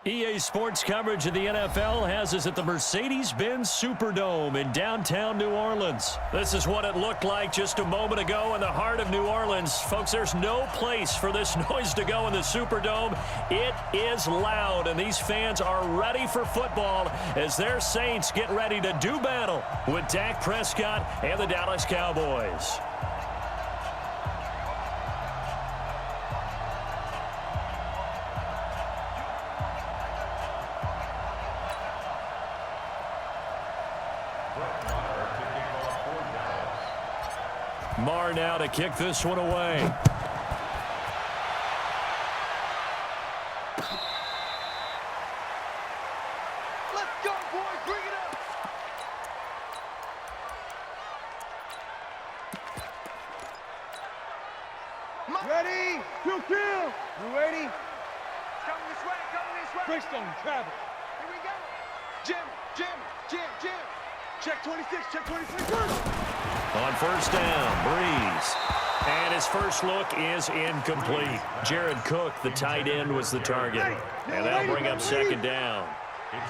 EA Sports coverage of the NFL has us at the Mercedes-Benz Superdome in downtown New Orleans. This is what it looked like just a moment ago in the heart of New Orleans. Folks, there's no place for this noise to go in the Superdome. It is loud, and these fans are ready for football as their Saints get ready to do battle with Dak Prescott and the Dallas Cowboys. Marr now to kick this one away. Let's go, boys. Bring it up. Ready? You kill. You ready? Come this way. Come this way. Brixton, travel. Here we go. Jim. Check 26. Check 26. On first down, Breeze. And his first look is incomplete. Jared Cook, the tight end, was the target. And that'll bring up second down.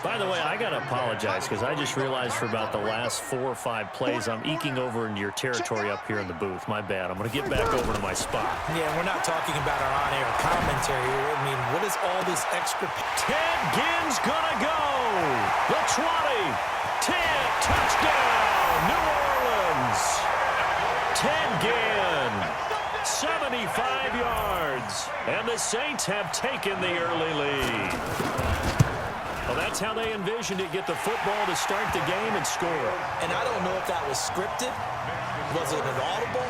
By the way, I got to apologize because I just realized for about the last 4 or 5 plays, I'm eking over into your territory up here in the booth. My bad. I'm going to get back over to my spot. Yeah, we're not talking about our on-air commentary here. I mean, what is all this extra? Ted Ginn's going to go. The 20. 10. Touchdown. New Orleans. Ted Ginn. 75 yards. And the Saints have taken the early lead. Well, that's how they envisioned it, get the football to start the game and score. And I don't know if that was scripted, was it an audible,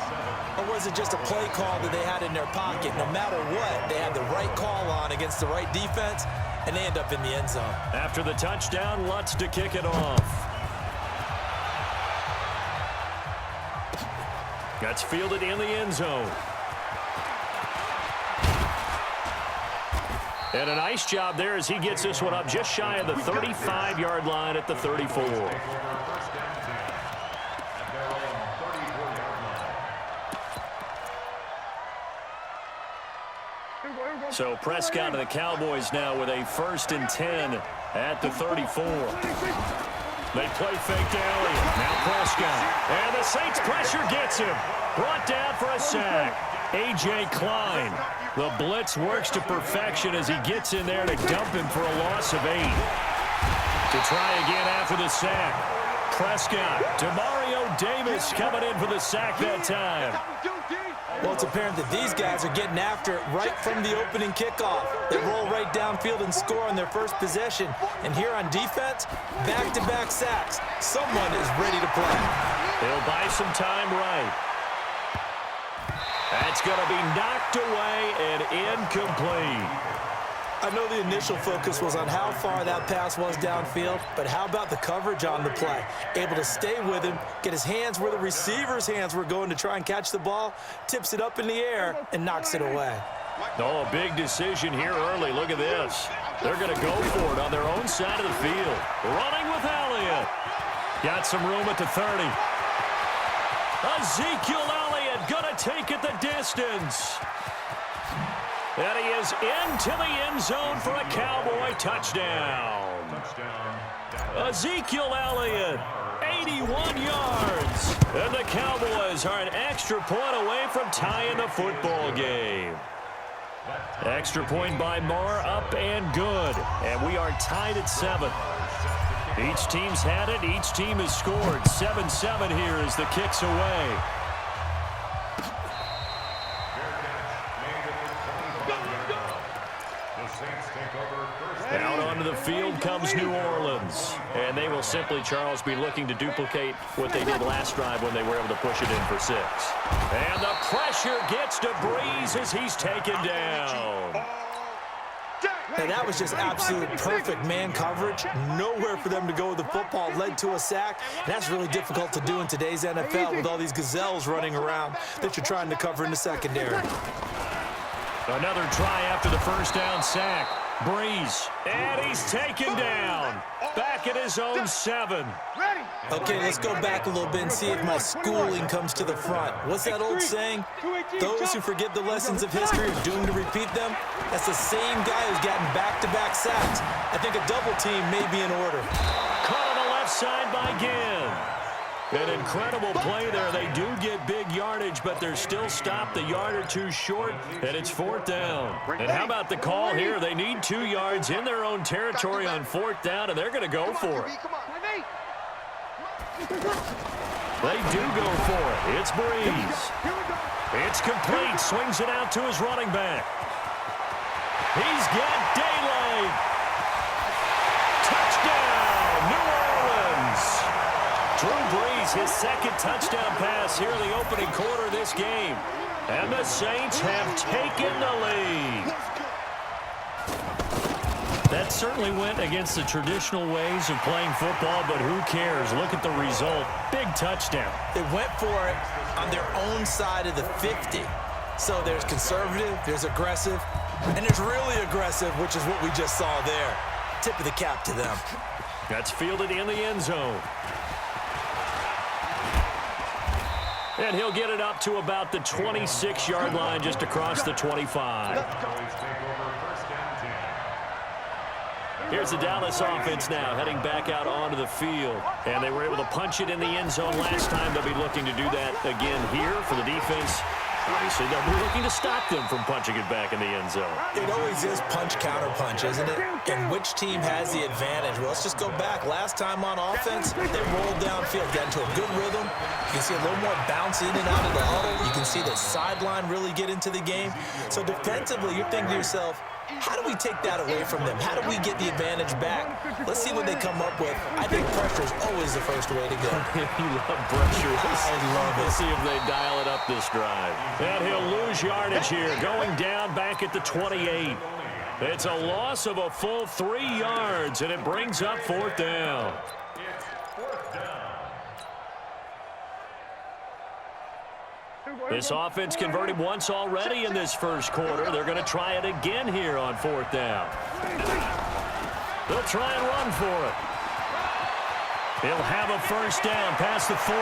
or was it just a play call that they had in their pocket? No matter what, they had the right call on against the right defense, and they end up in the end zone. After the touchdown, Lutz to kick it off. That's fielded in the end zone. And a nice job there as he gets this one up just shy of the 35-yard line at the 34. So Prescott and the Cowboys now with a 1st and 10 at the 34. They play fake to Elliott. Now Prescott. And the Saints pressure gets him. Brought down for a sack. A.J. Klein. The blitz works to perfection as he gets in there to dump him for a loss of 8. To try again after the sack. Prescott. Demario Davis coming in for the sack that time. Well, it's apparent that these guys are getting after it right from the opening kickoff. They roll right downfield and score on their first possession. And here on defense, back-to-back sacks. Someone is ready to play. He'll buy some time right. That's going to be knocked away and incomplete. I know the initial focus was on how far that pass was downfield, but how about the coverage on the play? Able to stay with him, get his hands where the receiver's hands were going to try and catch the ball, tips it up in the air, and knocks it away. Oh, a big decision here early. Look at this. They're going to go for it on their own side of the field. Running with Elliott. Got some room at the 30. Ezekiel Elliott going to take it the distance. And he is into the end zone for a Cowboy touchdown. Ezekiel Elliott, 81 yards. And the Cowboys are an extra point away from tying the football game. Extra point by Marr, up and good. And we are tied at 7. Each team's had it. Each team has scored. 7-7 here as the kick's away. Out onto the field comes New Orleans. And they will simply, Charles, be looking to duplicate what they did last drive when they were able to push it in for 6. And the pressure gets to Breeze as he's taken down. And that was just absolute perfect man coverage. Nowhere for them to go with the football. Led to a sack. And that's really difficult to do in today's NFL with all these gazelles running around that you're trying to cover in the secondary. Another try after the first down sack. Breeze, and he's taken down. Back at his own 7. Okay, let's go back a little bit and see if my schooling comes to the front. What's that old saying? Those who forget the lessons of history are doomed to repeat them. That's the same guy who's gotten back-to-back sacks. I think a double team may be in order. Caught on the left side by Ginn. An incredible play there. They do get big yardage, but they're still stopped a yard or two short, and it's 4th down. And how about the call here? They need 2 yards in their own territory on 4th down, and they're going to go for it. They do go for it. It's Breeze. It's complete. Swings it out to his running back. He's got daylight. Touchdown, New Orleans. Drew Brees, his 2nd touchdown pass here in the opening quarter of this game. And the Saints have taken the lead. That certainly went against the traditional ways of playing football, but who cares? Look at the result. Big touchdown. They went for it on their own side of the 50. So there's conservative, there's aggressive, and there's really aggressive, which is what we just saw there. Tip of the cap to them. That's fielded in the end zone. And he'll get it up to about the 26-yard line, just across the 25. Here's the Dallas offense now, heading back out onto the field. And they were able to punch it in the end zone last time. They'll be looking to do that again here for the defense. Obviously, they'll be looking to stop them from punching it back in the end zone. It always is punch-counter-punch, isn't it? And which team has the advantage? Well, let's just go back. Last time on offense, they rolled downfield, got into a good rhythm. You can see a little more bounce in and out of the huddle. You can see the sideline really get into the game. So defensively, you're thinking to yourself, how do we take that away from them? How do we get the advantage back? Let's see what they come up with. I think pressure is always the first way to go. You love pressure. I love it. Let's see if they dial it up this drive. And he'll lose yardage here, going down back at the 28. It's a loss of a full 3 yards, and it brings up 4th down. This offense converted once already in this first quarter. They're going to try it again here on 4th down. They'll try and run for it. He'll have a first down past the 40.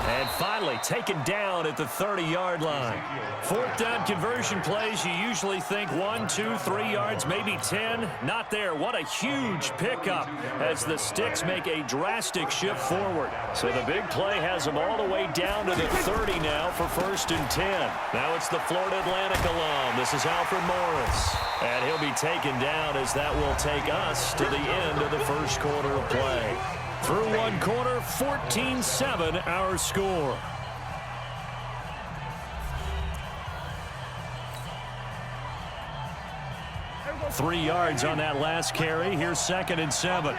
And finally taken down at the 30-yard line. 4th down conversion plays, you usually think 1, 2, 3 yards, maybe 10. Not there. What a huge pickup as the Sticks make a drastic shift forward. So the big play has them all the way down to the 30 now for 1st and 10. Now it's the Florida Atlantic alum. This is Alfred Morris. And he'll be taken down as that will take us to the end of the first quarter of play. Through one quarter, 14-7 our score. Three yards on that last carry. Here's 2nd and 7.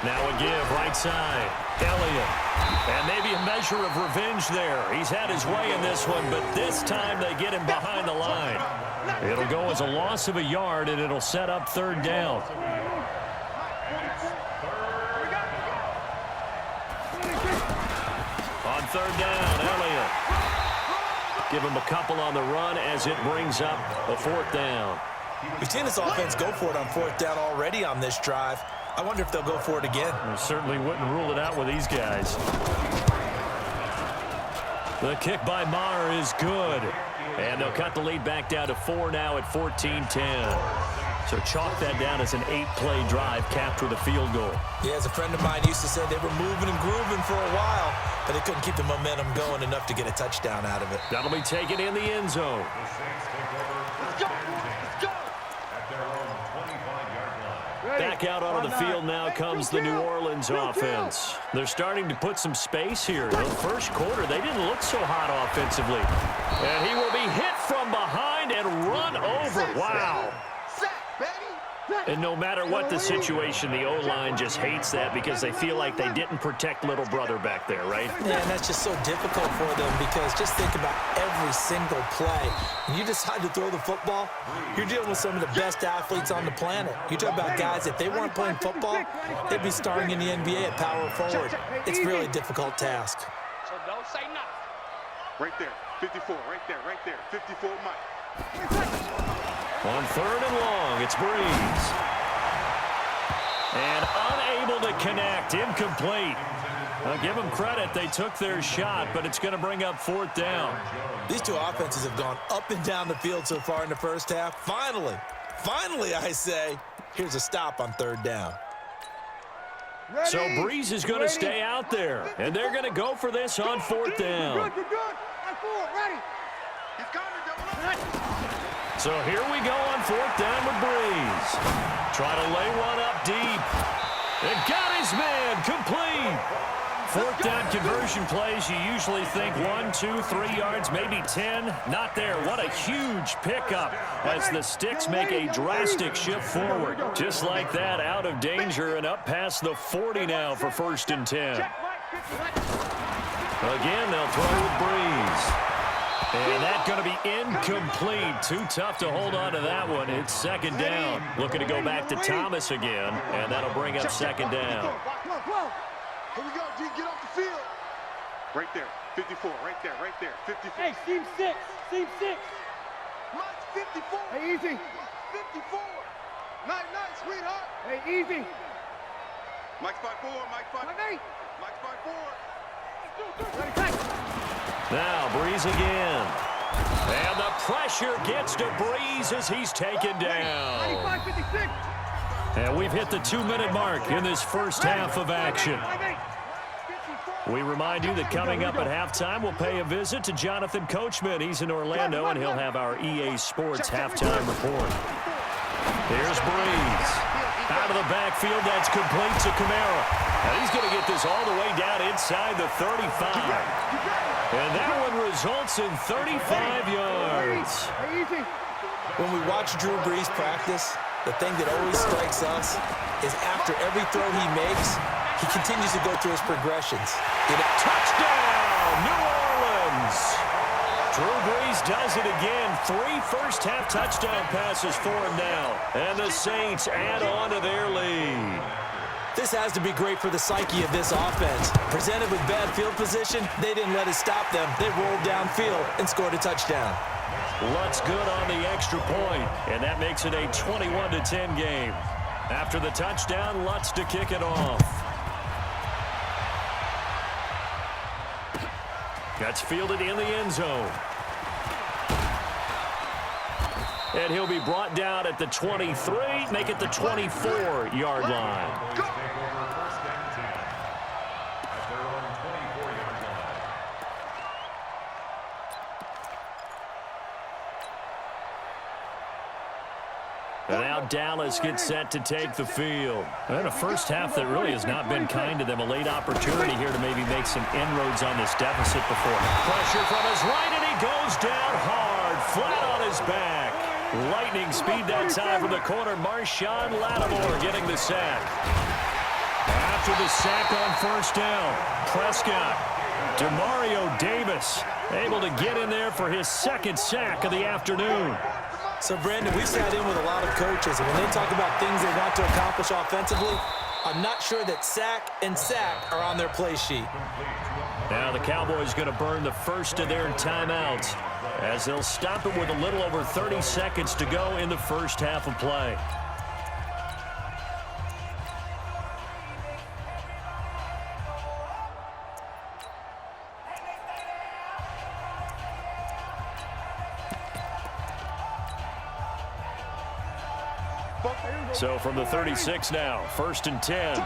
Now a give, right side. Elliott. And maybe a measure of revenge there. He's had his way in this one, but this time they get him behind the line. It'll go as a loss of a yard, and it'll set up 3rd down. On 3rd down, Elliott. Give him a couple on the run as it brings up a 4th down. We've seen this offense go for it on 4th down already on this drive. I wonder if they'll go for it again. We certainly wouldn't rule it out with these guys. The kick by Maher is good. And they'll cut the lead back down to 4 now at 14-10. So chalk that down as an 8-play drive capped with a field goal. Yeah, as a friend of mine used to say, they were moving and grooving for a while, but they couldn't keep the momentum going enough to get a touchdown out of it. That'll be taken in the end zone. Back out onto the field now comes the New Orleans offense. They're starting to put some space here. The first quarter, they didn't look so hot offensively. And he will be hit from behind and run over. Wow. And no matter what the situation, the O-line just hates that because they feel like they didn't protect little brother back there, right? Yeah, and that's just so difficult for them because just think about every single play. When you decide to throw the football, you're dealing with some of the best athletes on the planet. You talk about guys, if they weren't playing football, they'd be starting in the NBA at power forward. It's really a difficult task. So don't say nothing. Right there, 54, right there, 54, Mike. On 3rd and long, it's Breeze. And unable to connect, incomplete. I'll give them credit, they took their shot, but it's going to bring up 4th down. These two offenses have gone up and down the field so far in the first half. Finally, I say, here's a stop on 3rd down. Ready? So Breeze is going to stay out there, and they're going to go for this on 4th down. You're good. On 4, ready. He's coming, double. So here we go on 4th down with Breeze. Try to lay one up deep. And got his man, complete. 4th down conversion plays, you usually think 1, 2, 3 yards, maybe 10. Not there. What a huge pickup as the Sticks make a drastic shift forward. Just like that, out of danger and up past the 40 now for 1st and 10. Again, they'll throw with Breeze. And that's going to be incomplete. Too tough to hold on to that one. It's 2nd down. Looking to go back to Thomas again, and that'll bring up 2nd down. Here we go, G, get off the field. Right there, 54, right there, 54. Hey, team 6. Mike's 54. Hey, easy. 54. Night, sweetheart. Hey, easy. Mike's 5'4", Mike's 5'4". Mike's 5'4". Now, Breeze again. And the pressure gets to Breeze as he's taken down. 95, 56. And we've hit the 2-minute mark in this first half of action. We remind you that coming up at halftime, we'll pay a visit to Jonathan Coachman. He's in Orlando, and he'll have our EA Sports halftime report. Here's Breeze. Out of the backfield, that's complete to Kamara. And he's going to get this all the way down inside the 35. And that one results in 35 yards. When we watch Drew Brees practice, the thing that always strikes us is after every throw he makes, he continues to go through his progressions. Touchdown, New Orleans! Drew Brees does it again. 3 first-half touchdown passes for him now. And the Saints add on to their lead. This has to be great for the psyche of this offense. Presented with bad field position, they didn't let it stop them. They rolled downfield and scored a touchdown. Lutz good on the extra point, and that makes it a 21-10 game. After the touchdown, Lutz to kick it off. That's fielded in the end zone. And he'll be brought down at the 23, make it the 24-yard line. And now Dallas gets set to take the field. And a first half that really has not been kind to them. A late opportunity here to maybe make some inroads on this deficit before. Pressure from his right, and he goes down hard, flat on his back. Lightning speed that time from the corner. Marshawn Lattimore getting the sack. After the sack on first down, Prescott. Demario Davis able to get in there for his 2nd sack of the afternoon. So, Brandon, we've sat in with a lot of coaches, and when they talk about things they want to accomplish offensively, I'm not sure that sack and sack are on their play sheet. Now the Cowboys going to burn the first of their timeouts as they'll stop it with a little over 30 seconds to go in the first half of play. So from the 36 now, 1st and 10.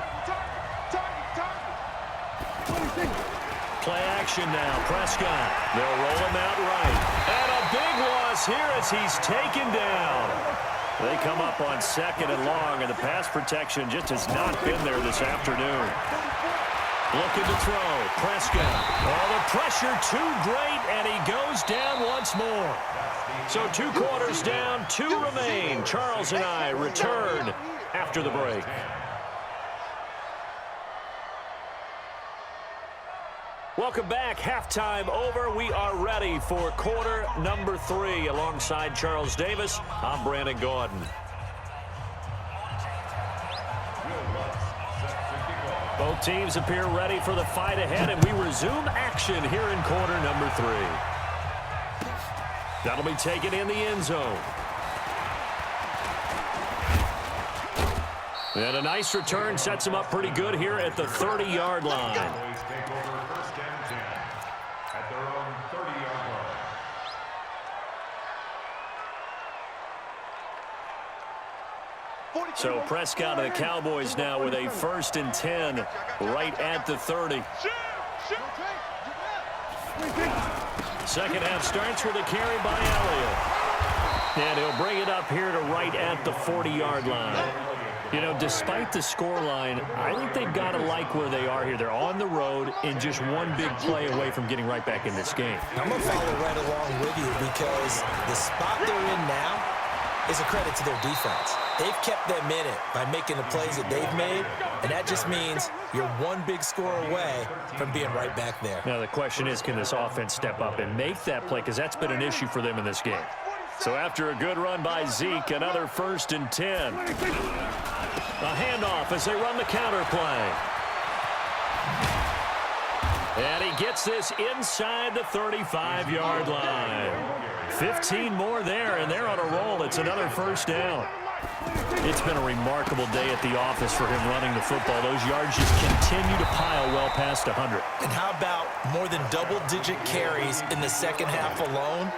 Play action now, Prescott. They'll roll him out right. And a big loss here as he's taken down. They come up on 2nd and long, and the pass protection just has not been there this afternoon. Looking to throw, Prescott. Oh, the pressure too great, and he goes down once more. So 2 quarters down, 2 remain. Charles and I return after the break. Welcome back. Halftime over. We are ready for quarter number 3. Alongside Charles Davis, I'm Brandon Gordon. Both teams appear ready for the fight ahead, and we resume action here in quarter number 3. That'll be taken in the end zone. And a nice return sets him up pretty good here at the 30-yard line. Cowboys take over first and 10 at their own 30-yard line. So Prescott and the Cowboys now with a 1st and 10 right at the 30. Second half starts with a carry by Elliott. And he'll bring it up here to right at the 40-yard line. You know, despite the scoreline, I think they've got to like where they are here. They're on the road and just one big play away from getting right back in this game. I'm going to follow right along with you because the spot they're in now is a credit to their defense. They've kept them in it by making the plays that they've made, and that just means you're one big score away from being right back there. Now the question is, can this offense step up and make that play? Because that's been an issue for them in this game. So after a good run by Zeke, another 1st and 10. A handoff as they run the counter play. And he gets this inside the 35-yard line. 15 more there, and they're on a roll. It's another 1st down. It's been a remarkable day at the office for him running the football. Those yards just continue to pile well past 100. And how about more than double-digit carries in the second half alone?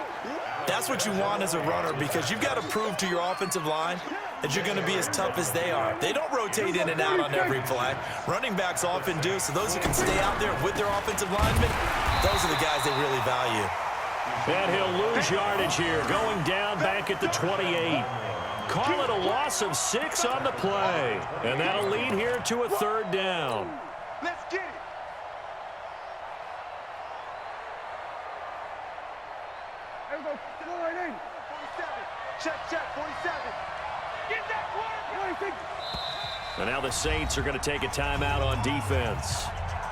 That's what you want as a runner because you've got to prove to your offensive line that you're going to be as tough as they are. They don't rotate in and out on every play. Running backs often do, so those who can stay out there with their offensive linemen, those are the guys they really value. And he'll lose yardage here, going down back at the 28. Call it a loss of 6 on the play. And that'll lead here to a 3rd down. Let's get it. There we go. Go right in. 47. Check, 47. Get that 46. And now the Saints are going to take a timeout on defense.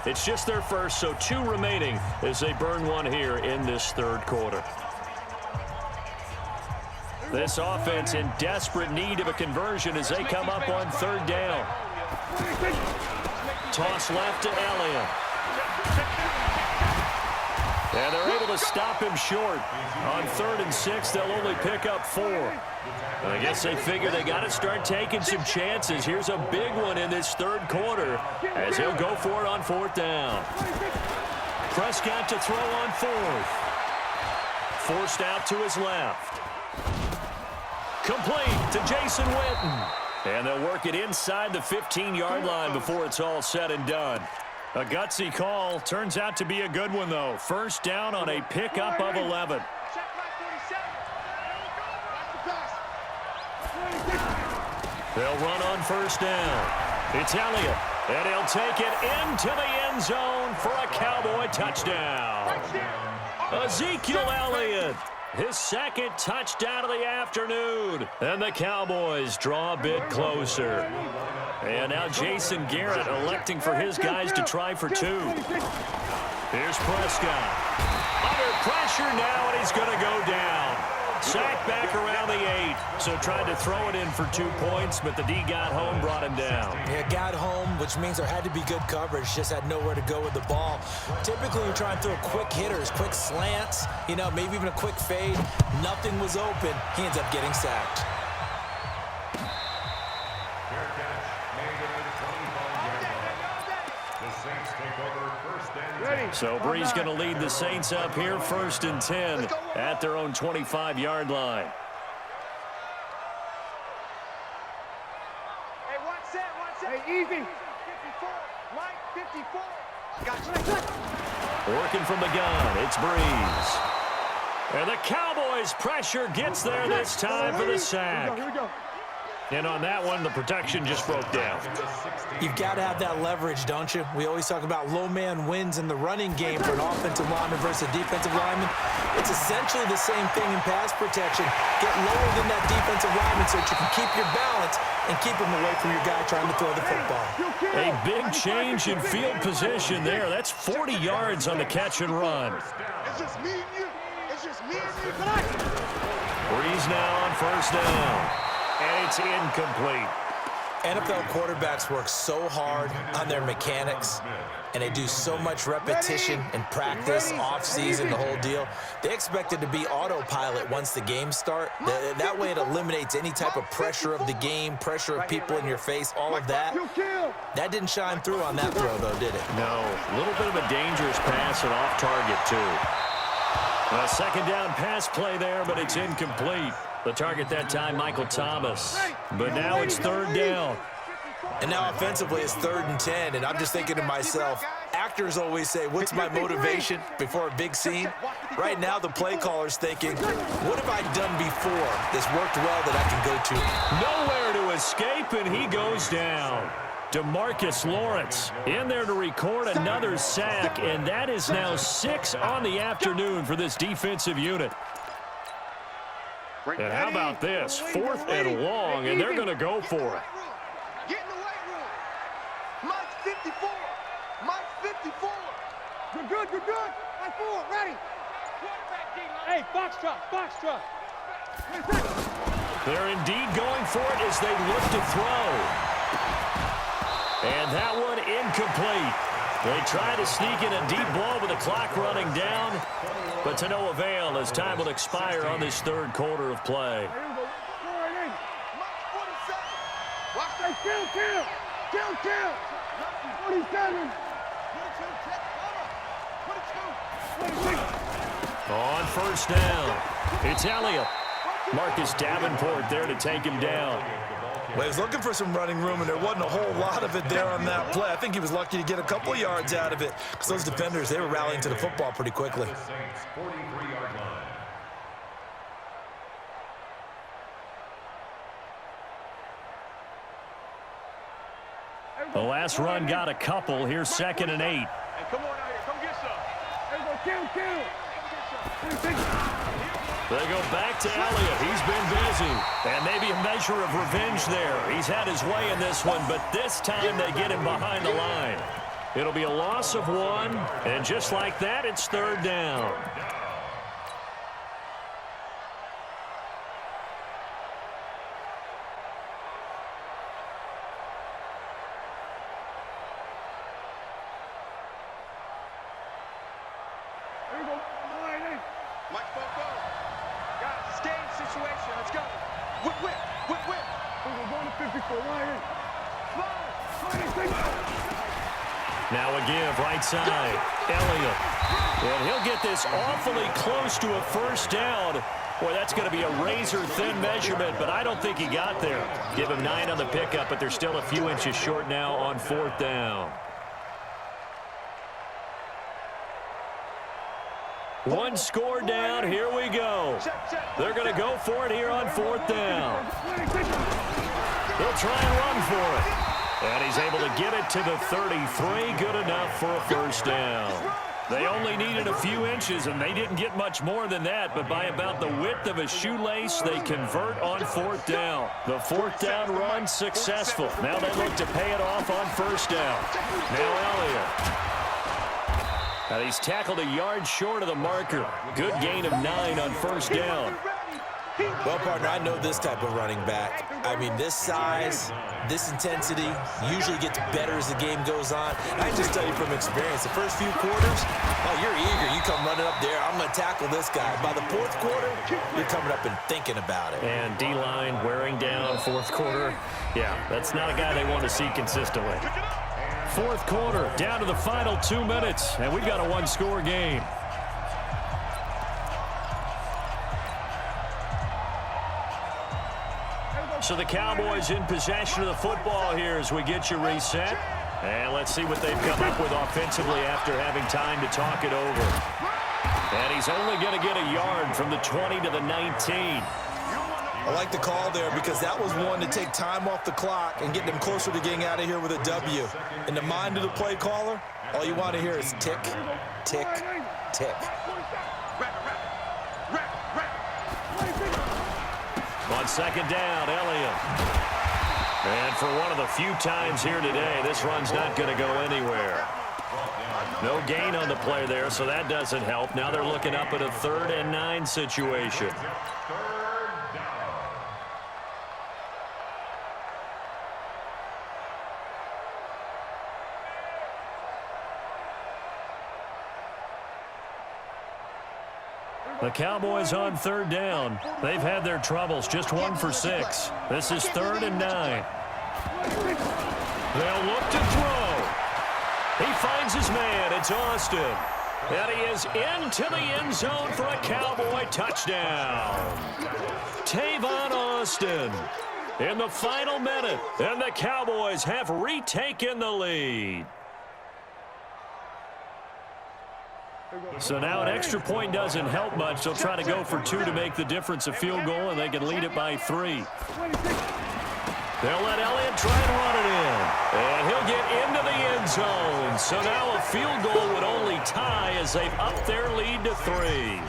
It's just their first, so 2 remaining as they burn one here in this 3rd quarter. This offense in desperate need of a conversion as they come up on 3rd down. Toss left to Elliott. And they're able to stop him short. On 3rd and 6, they'll only pick up 4. I guess they figure they got to start taking some chances. Here's a big one in this 3rd quarter as he'll go for it on 4th down. Prescott to throw on 4th. Forced out to his left. Complete to Jason Witten. And they'll work it inside the 15-yard line before it's all said and done. A gutsy call. Turns out to be a good one, though. 1st down on a pickup of 11. They'll run on 1st down. It's Elliott. And he'll take it into the end zone for a Cowboy touchdown. Ezekiel Elliott. His 2nd touchdown of the afternoon. And the Cowboys draw a bit closer. And now Jason Garrett electing for his guys to try for 2. Here's Prescott. Under pressure now, and he's going to go down. Sacked back around the 8. So tried to throw it in for 2 points, but the D got home, brought him down. Yeah, got home, which means there had to be good coverage. Just had nowhere to go with the ball. Typically, you try and throw quick hitters, quick slants, you know, maybe even a quick fade. Nothing was open. He ends up getting sacked. So Bree's going to lead the Saints up here, 1st and 10 at their own 25-yard line. Hey, one set. Hey, easy. 54. Mike, 54. Gotcha. Working from the gun, it's Breeze. And the Cowboys' pressure gets there this time for the sack. Here we go. And on that one, the protection just broke down. You've got to have that leverage, don't you? We always talk about low man wins in the running game for an offensive lineman versus a defensive lineman. It's essentially the same thing in pass protection. Get lower than that defensive lineman so that you can keep your balance and keep him away from your guy trying to throw the football. A big change in field position there. That's 40 yards on the catch and run. It's just me and you. It's just me and you. Breeze now on 1st down. And it's incomplete. NFL quarterbacks work so hard on their mechanics, and they do so much repetition and practice, off-season, the whole deal. They expect it to be autopilot once the games start. That way it eliminates any type of pressure of the game, pressure of people in your face, all of that. That didn't shine through on that throw, though, did it? No, a little bit of a dangerous pass and off target, too. A second down pass play there, but it's incomplete. The target that time, Michael Thomas. But now it's third down. And now offensively it's 3rd and 10, and I'm just thinking to myself, actors always say, what's my motivation before a big scene? Right now the play caller's thinking, what have I done before that's worked well that I can go to? Nowhere to escape, and he goes down. DeMarcus Lawrence in there to record another sack, and that is now 6 on the afternoon for this defensive unit. And how about this? 4th and long, and they're going to go for it. Get in the weight room. Mike 54. Mike 54. You're good, you're good. Mike 4, ready. Hey, box truck. They're indeed going for it as they look to throw. And that one incomplete. They try to sneak in a deep ball with the clock running down, but to no avail as time will expire on this 3rd quarter of play. Watch that kill. 47. On first down, it's Elliott. Marcus Davenport there to take him down. Well, he was looking for some running room, and there wasn't a whole lot of it there on that play. I think he was lucky to get a couple of yards out of it because those defenders, they were rallying to the football pretty quickly. The last run got a couple. Here's 2nd and 8. Hey, come on out here. Come get some. Kill. They go back to Elliott. He's been busy. And maybe a measure of revenge there. He's had his way in this one, but this time they get him behind the line. It'll be a loss of 1, and just like that, it's 3rd down. Now a give, right side, Elliott. And he'll get this awfully close to a first down. Boy, that's going to be a razor-thin measurement, but I don't think he got there. Give him 9 on the pickup, but they're still a few inches short now on 4th down. One score down, here we go. They're going to go for it here on 4th down. They'll try and run for it. And he's able to get it to the 33, good enough for a first down. They only needed a few inches, and they didn't get much more than that, but by about the width of a shoelace, they convert on 4th down. The 4th down run successful. Now they look to pay it off on first down. Now Elliott. Now he's tackled a yard short of the marker. Good gain of 9 on first down. Well, partner, I know this type of running back. I mean, this size, this intensity usually gets better as the game goes on. I can just tell you from experience, the first few quarters, oh, you're eager. You come running up there, I'm going to tackle this guy. By the 4th quarter, you're coming up and thinking about it. And D-line wearing down 4th quarter. Yeah, that's not a guy they want to see consistently. 4th quarter, down to the final 2 minutes, and we've got a 1-score game. So the Cowboys in possession of the football here as we get you reset. And let's see what they've come up with offensively after having time to talk it over. And he's only going to get a yard from the 20 to the 19. I like the call there because that was one to take time off the clock and get them closer to getting out of here with a W. In the mind of the play caller, all you want to hear is tick, tick, tick. On second down, Elliott. And for one of the few times here today, this run's not going to go anywhere. No gain on the play there, so that doesn't help. Now they're looking up at a 3rd and 9 situation. The Cowboys on third down. They've had their troubles, just 1 for 6. This is 3rd and 9. They'll look to throw. He finds his man. It's Austin. And he is into the end zone for a Cowboy touchdown. Tavon Austin in the final minute. And the Cowboys have retaken the lead. So now an extra point doesn't help much. They'll try to go for 2 to make the difference a field goal, and they can lead it by 3. They'll let Elliott try and run it in. And he'll get into the end zone. So now a field goal would only tie as they've upped their lead to 3.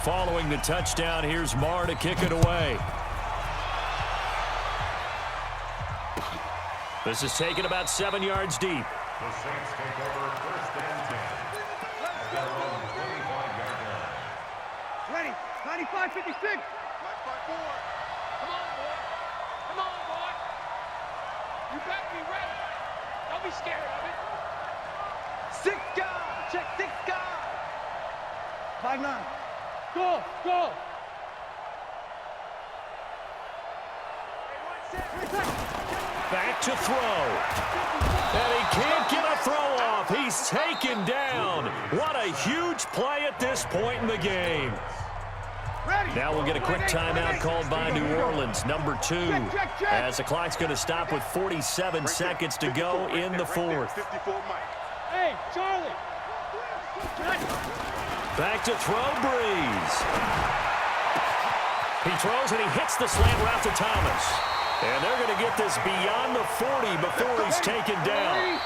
Following the touchdown, here's Marr to kick it away. This is taken about 7 yards deep. The Saints take over 1st and 10. Their own 25-yard line. Ready. 95-56. Mike 5-4. Come on, boy. Come on, boy. You better be ready. Don't be scared of it. 6 guys. Check 6 guys. 5-9. Go. Go. Back to throw. And he can't get a throw off. He's taken down. What a huge play at this point in the game. Now we'll get a quick timeout called by New Orleans, number 2, as the clock's going to stop with 47 seconds to go in the 4th. Hey, Charlie. Back to throw, Breeze. He throws and he hits the slant route to Thomas. And they're going to get this beyond the 40 before he's taken down.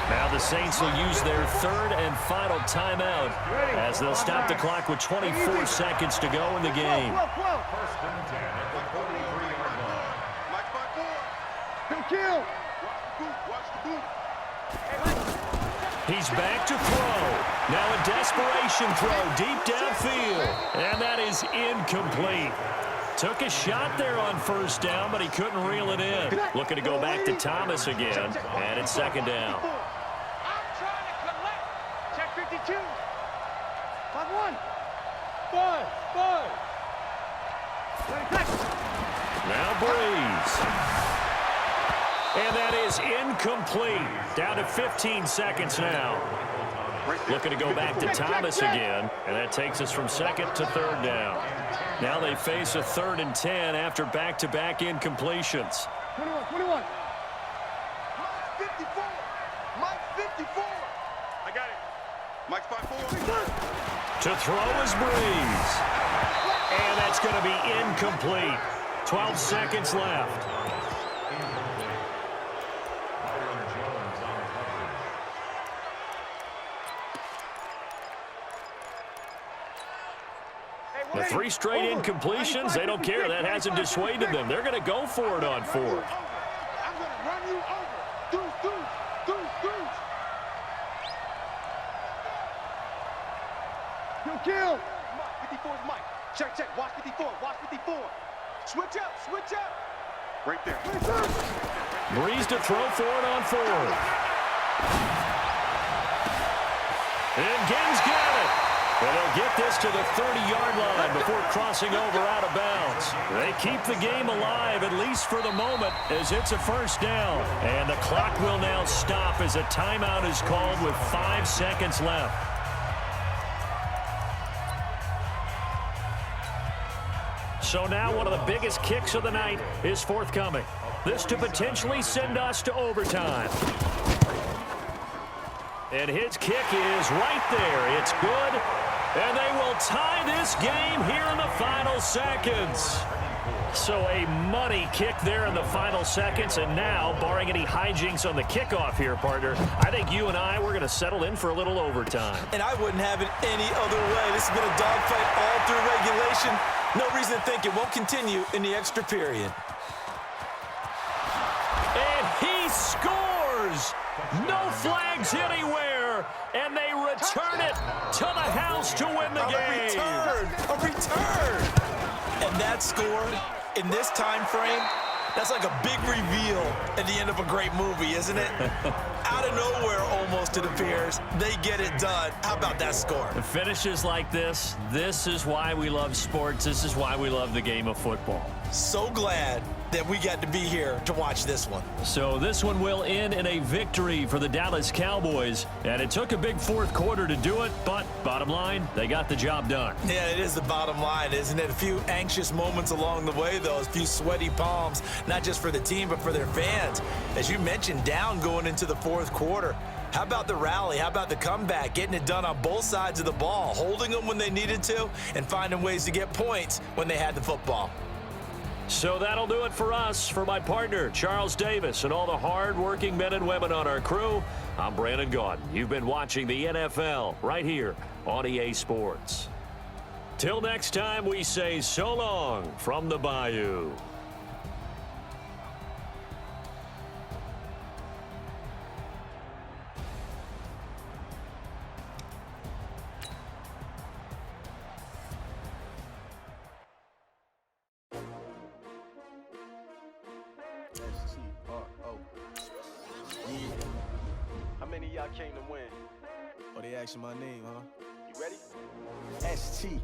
Now the Saints will use their 3rd and final timeout as they'll stop the clock with 24 seconds to go in the game. 1st and 10 at the 43-yard line. Mike 5-4. He'll kill. Watch the boot. He's back to throw. Now a desperation throw deep downfield. And that is incomplete. Took a shot there on 1st down, but he couldn't reel it in. Looking to go back to Thomas again, and it's 2nd down. I'm trying to collect. Check 52. 5-1. 5. Now Breeze. And that is incomplete. Down to 15 seconds now. Looking to go back to Thomas again, and that takes us from 2nd to 3rd down. Now they face a 3rd and 10 after back-to-back incompletions. 21. Mike 54. Mike 54. I got it. Mike 5-4. To throw is Breeze. And that's going to be incomplete. 12 seconds left. The 3 straight incompletions, they don't care. That hasn't dissuaded them. They're going to go for it on 4th. I'm going to run you over. Deuce. You'll kill. Mike, 54 is Mike. Check. Watch 54. Switch up. Right there. Breeze to throw for it on 4th. And Genn's got it. And they'll get this to the 30-yard line before crossing over out of bounds. They keep the game alive, at least for the moment, as it's a 1st down. And the clock will now stop as a timeout is called with 5 seconds left. So now one of the biggest kicks of the night is forthcoming. This to potentially send us to overtime. And his kick is right there. It's good. And they will tie this game here in the final seconds. So a money kick there in the final seconds. And now, barring any hijinks on the kickoff here, partner, I think you and I, we're going to settle in for a little overtime. And I wouldn't have it any other way. This has been a dogfight all through regulation. No reason to think it won't continue in the extra period. And he scores! No flags anywhere, and they return it to the house to win the game. A return! And that score, in this time frame, That's like a big reveal at the end of a great movie, isn't it? Out of nowhere, almost, it appears. They get it done. How about that score? The finishes like this is why we love sports. This is why we love the game of football. So glad that we got to be here to watch this one. So this one will end in a victory for the Dallas Cowboys. And it took a big fourth quarter to do it, but bottom line, they got the job done. Yeah, it is the bottom line, isn't it? A few anxious moments along the way, though. A few sweaty palms, not just for the team, but for their fans. As you mentioned, down going into the fourth quarter. How about the rally? How about the comeback? Getting it done on both sides of the ball, holding them when they needed to, and finding ways to get points when they had the football. So that'll do it for us. For my partner, Charles Davis, and all the hard-working men and women on our crew, I'm Brandon Gaudin. You've been watching the NFL right here on EA Sports. Till next time, we say so long from the Bayou. How many of y'all came to win? Oh, they asking my name, huh? You ready? ST.